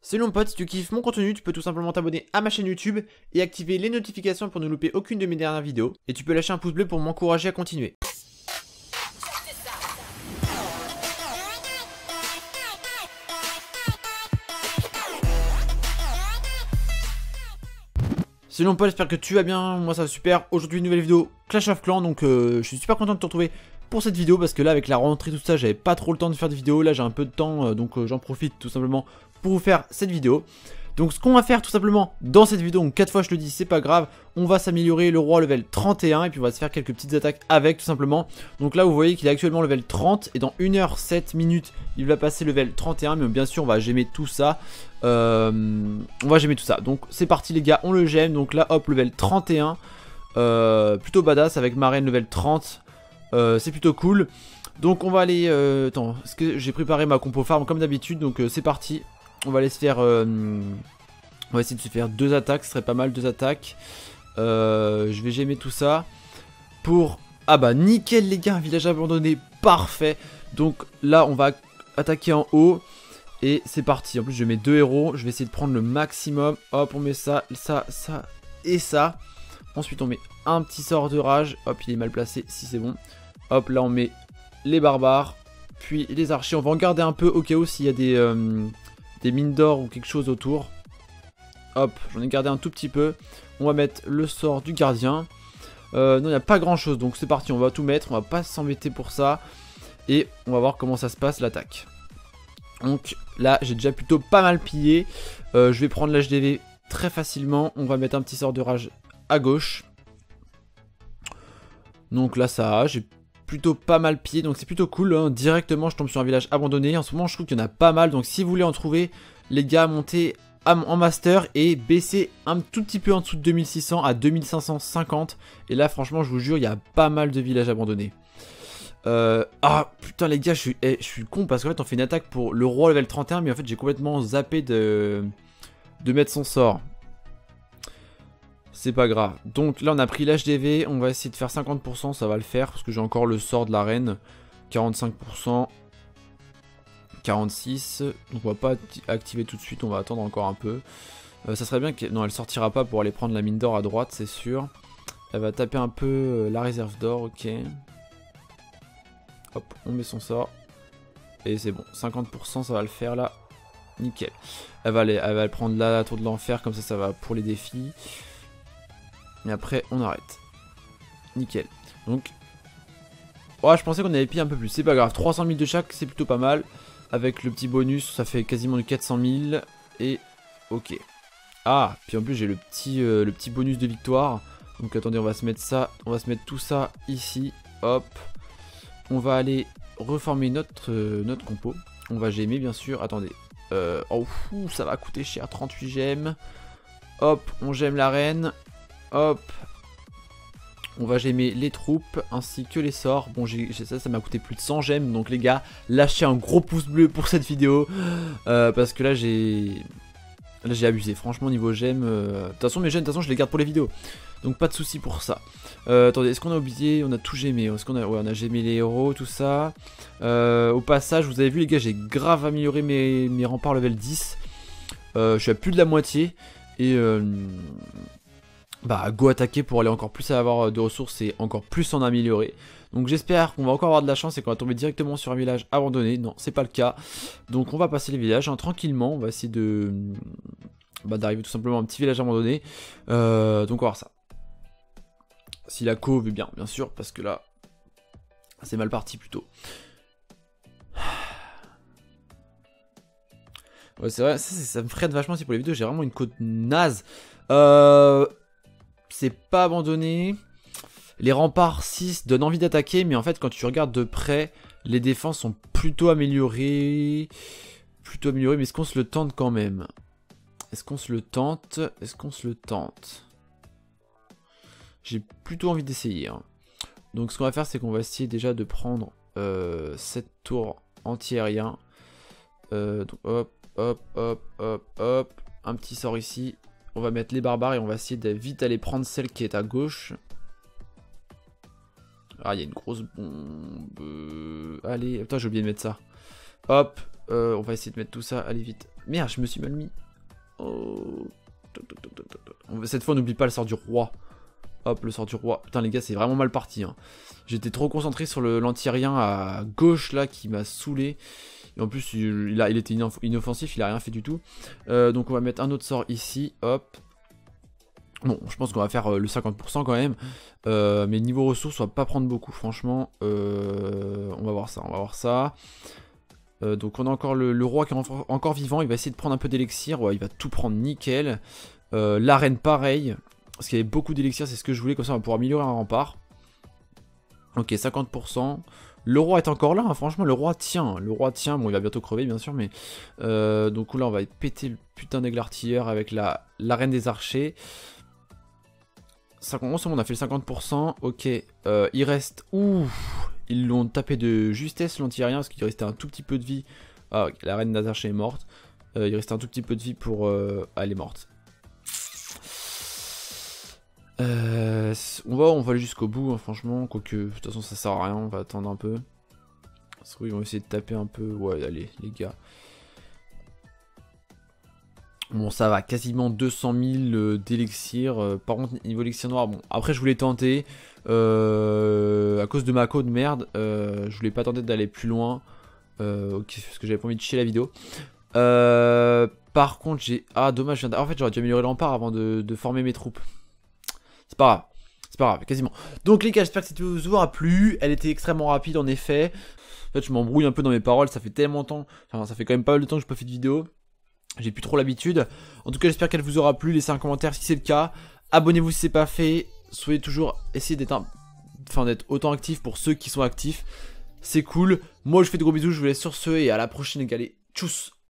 Salut mon pote, si tu kiffes mon contenu, tu peux tout simplement t'abonner à ma chaîne YouTube et activer les notifications pour ne louper aucune de mes dernières vidéos. Et tu peux lâcher un pouce bleu pour m'encourager à continuer. Salut mon pote, j'espère que tu vas bien, moi ça va super. Aujourd'hui une nouvelle vidéo Clash of Clans, donc je suis super content de te retrouver pour cette vidéo parce que là avec la rentrée tout ça j'avais pas trop le temps de faire des vidéos. Là j'ai un peu de temps donc j'en profite tout simplement pour vous faire cette vidéo. Donc ce qu'on va faire tout simplement dans cette vidéo, donc 4 fois je le dis c'est pas grave, on va s'améliorer le roi level 31 et puis on va se faire quelques petites attaques avec tout simplement. Donc là vous voyez qu'il est actuellement level 30 et dans 1h07 minutes il va passer level 31, mais bien sûr on va gemmer tout ça. Donc c'est parti les gars, on le gemme. Donc là hop, level 31, plutôt badass avec ma reine level 30, c'est plutôt cool. Donc on va aller, attends, est-ce que j'ai préparé ma compo farm comme d'habitude, donc c'est parti. On va aller se faire, on va essayer de se faire 2 attaques, ce serait pas mal 2 attaques. Je vais gemmer tout ça pour, ah bah nickel les gars, un village abandonné, parfait. Donc là on va attaquer en haut. Et c'est parti, en plus je mets 2 héros, je vais essayer de prendre le maximum. Hop, on met ça, ça, ça et ça. Ensuite on met un petit sort de rage. Hop, il est mal placé, si c'est bon. Hop, là on met les barbares, puis les archers. On va en garder un peu au cas où s'il y a des mines d'or ou quelque chose autour. Hop, j'en ai gardé un tout petit peu. On va mettre le sort du gardien. Non, il n'y a pas grand chose, donc c'est parti, on va tout mettre. On va pas s'embêter pour ça. Et on va voir comment ça se passe l'attaque. Donc là j'ai déjà plutôt pas mal pillé. Je vais prendre l'HDV très facilement. On va mettre un petit sort de rage à gauche. Donc là ça a, j'ai plutôt pas mal pillé, donc c'est plutôt cool hein. Directement je tombe sur un village abandonné. En ce moment je trouve qu'il y en a pas mal, donc si vous voulez en trouver les gars, montez en master et baissez un tout petit peu en dessous de 2600 à 2550. Et là franchement je vous jure il y a pas mal de villages abandonnés. Ah putain les gars, je suis con parce qu'en fait on fait une attaque pour le roi level 31, mais en fait j'ai complètement zappé de mettre son sort. C'est pas grave. Donc là on a pris l'HDV, on va essayer de faire 50%, ça va le faire parce que j'ai encore le sort de la reine. 45%, 46%, donc on va pas activer tout de suite, on va attendre encore un peu. Ça serait bien que... Non, elle sortira pas pour aller prendre la mine d'or à droite, c'est sûr. Elle va taper un peu la réserve d'or, ok. Hop, on met son sort. Et c'est bon, 50% ça va le faire là. Nickel. Elle va prendre la tour de l'enfer, comme ça va pour les défis. Et après on arrête. Nickel. Donc, ouais, je pensais qu'on avait pillé un peu plus, c'est pas grave. 300 000 de chaque, c'est plutôt pas mal. Avec le petit bonus, ça fait quasiment du 400 000. Et ok. Ah, puis en plus j'ai le petit bonus de victoire. Donc attendez, on va se mettre ça, on va se mettre tout ça ici. Hop. On va aller reformer notre compo. On va gemmer bien sûr. Attendez. Oh, ça va coûter cher. 38 gemmes. Hop, on gemme la reine. Hop. On va gemmer les troupes ainsi que les sorts. Bon, ça m'a coûté plus de 100 gemmes. Donc les gars, lâchez un gros pouce bleu pour cette vidéo. Parce que là, j'ai abusé. Franchement, niveau gemmes. De toute façon, mes gemmes, de toute façon, je les garde pour les vidéos. Donc pas de soucis pour ça. Attendez, est-ce qu'on a oublié? On a tout gemmé. Est-ce qu'on a... Ouais, on a gemmé les héros, tout ça. Au passage, vous avez vu les gars, j'ai grave amélioré mes remparts level 10. Je suis à plus de la moitié. Et bah go attaquer pour aller encore plus avoir de ressources et encore plus en améliorer. Donc j'espère qu'on va encore avoir de la chance et qu'on va tomber directement sur un village abandonné. Non, c'est pas le cas. Donc on va passer les villages hein, tranquillement. On va essayer de... d'arriver tout simplement à un petit village abandonné. Donc on va voir ça. Si la co veut bien sûr, parce que là, c'est mal parti plutôt. Ouais, c'est vrai, ça me freine vachement aussi pour les vidéos. J'ai vraiment une côte naze. C'est pas abandonné. Les remparts 6 donnent envie d'attaquer, mais en fait, quand tu regardes de près, les défenses sont plutôt améliorées. Mais est-ce qu'on se le tente quand même? Est-ce qu'on se le tente? J'ai plutôt envie d'essayer. Hein. Donc ce qu'on va faire, c'est qu'on va essayer déjà de prendre cette tour anti-aérien. Donc hop, hop, hop, hop, hop. Un petit sort ici. On va mettre les barbares et on va essayer de vite aller prendre celle qui est à gauche. Ah, il y a une grosse bombe. Allez, putain, j'ai oublié de mettre ça. Hop, on va essayer de mettre tout ça. Allez, vite. Merde, je me suis mal mis. Oh. Cette fois, on n'oublie pas le sort du roi. Hop, le sort du roi. Putain, les gars, c'est vraiment mal parti. Hein. J'étais trop concentré sur l'anti-rien à gauche, là, qui m'a saoulé. Et en plus, il était inoffensif, il a rien fait du tout. Donc, on va mettre un autre sort ici. Hop. Bon, je pense qu'on va faire le 50% quand même. Mais niveau ressources, on va pas prendre beaucoup, franchement. On va voir ça, donc on a encore le roi qui est encore vivant. Il va essayer de prendre un peu d'élixir. Ouais, il va tout prendre nickel. La reine pareil. Parce qu'il y avait beaucoup d'élixir, c'est ce que je voulais. Comme ça, on va pouvoir améliorer un rempart. Ok, 50%. Le roi est encore là, hein, franchement, le roi tient. Bon, il va bientôt crever, bien sûr, mais... donc là, on va péter le putain d'aigle artilleur avec la reine des archers. 50%, on a fait le 50%. Ok, il reste... Ouh, ils l'ont tapé de justesse, l'anti-aérien, parce qu'il restait un tout petit peu de vie. Ah, ok, la reine des archers est morte. Il restait un tout petit peu de vie pour... Ah, elle est morte. On va aller jusqu'au bout, hein, franchement. Quoique, de toute façon, ça sert à rien. On va attendre un peu. Parce qu'ils vont essayer de taper un peu. Ouais, allez, les gars. Bon, ça va. Quasiment 200 000 d'élixir. Par contre, niveau élixir noir, bon. Après, je voulais tenter. À cause de ma code merde. Je voulais pas tenter d'aller plus loin. Ok, parce que j'avais pas envie de chier la vidéo. Par contre, j'ai... Ah, dommage. En fait, j'aurais dû améliorer l'empare avant de former mes troupes. C'est pas grave. C'est pas grave, quasiment. Donc les gars, j'espère que cette vidéo vous aura plu. Elle était extrêmement rapide en effet. En fait, je m'embrouille un peu dans mes paroles. Ça fait tellement de temps. Enfin, ça fait quand même pas mal de temps que je n'ai pas fait de vidéo. J'ai plus trop l'habitude. En tout cas, j'espère qu'elle vous aura plu. Laissez un commentaire si c'est le cas. Abonnez-vous si c'est pas fait. Soyez toujours... Essayez d'être autant actif pour ceux qui sont actifs. C'est cool. Moi, je vous fais de gros bisous. Je vous laisse sur ce et à la prochaine les gars. Allez, tchuss.